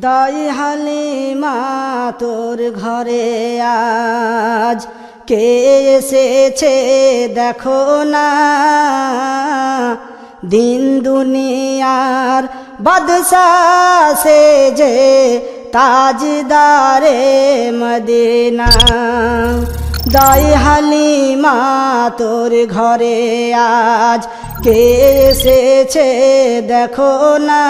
দাই হালিমা তোর ঘরে আজ কে এসেছে দেখো না, দিন দুনিয়ার বাদশাহ সেজে তাজদারে মদিনা। দাই হালিমা তোর ঘরে আজ কে এসেছে দেখো না,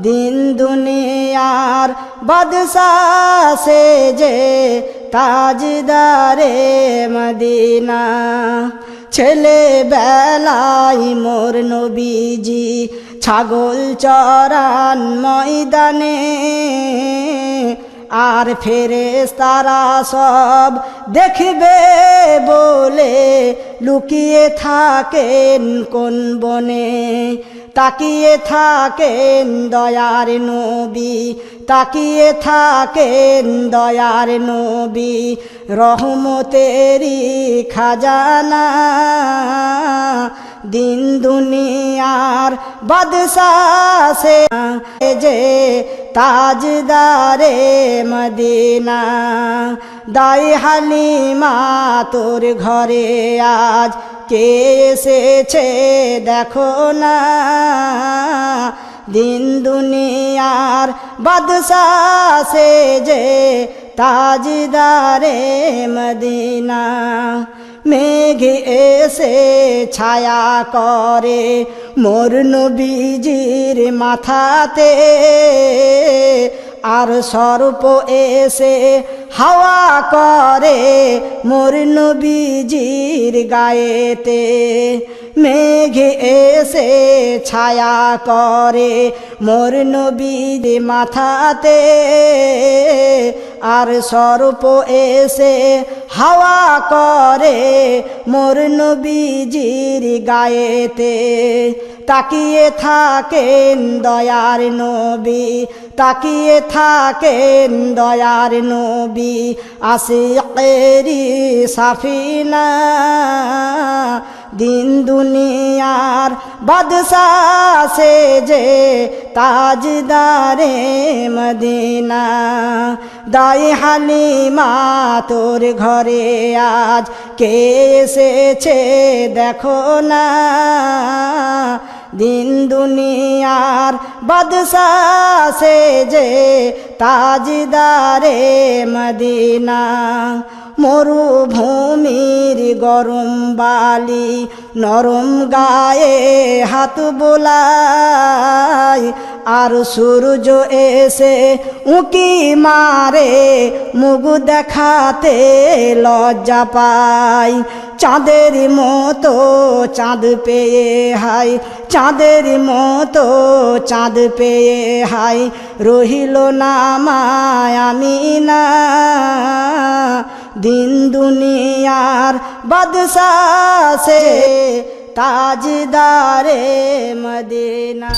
দিন দুনিয়ার বাদশাহ সেজে তাজদারে মদিনা। ছেলে বেলায় মোর নবীজি ছাগল চরান ময়দানে, আর ফেরেশতারা সব দেখবে বলে লুকিয়ে থাকেন কোন বনে। তাকিয়ে থাকেন দয়ার নবী, তাকিয়ে থাকেন দয়ার নবী, রহমতেরি খাজানা। দিন দুনিয়ার বাদশাহ সেজে তাজদারে মদিনা। দাই হালিমা তোর ঘরে আজ কে এসেছে দেখো না, দিন দুনিয়ার বাদশাহ সেজে তাজদারে মদিনা। মেঘ এসে ছায়া করে মোর নবীজির মাথাতে, আর সর্প এসে হাওয়া করে মোর নবীজির গায়েতে। মেঘ এসে ছায়া করে মোর নবীর মাথাতে, আর সর্প এসে হাওয়া করে মোর নবীজির গায়েতে। তাকিয়ে থাকেন দয়ার নবী, তাকিয়ে থাকেন দয়ার নবী, আশিকেরি সাফিনা। দিন দুনিয়ার বাদশাহ সেজে তাজদারে মদিনা। দাই হালিমা তোর ঘরে আজ কে এসেছে দেখো না, দিন দুনিয়ার বাদশাহ সেজে তাজদারে মদিনা। মরুভূমির গরম বালি নরম গায়ে হাত বোলায়, আর সূর্য এসে উঁকি মারে মুখ দেখাতে লজ্জা পায়। চাঁদের মতো চাঁদ পেয়ে হাই, চাঁদের মতো চাঁদ পেয়ে হাই রহিল না মায়ামিনা। দিন দুনিয়ার বাদশাহ সে তাজদারে মদিনা।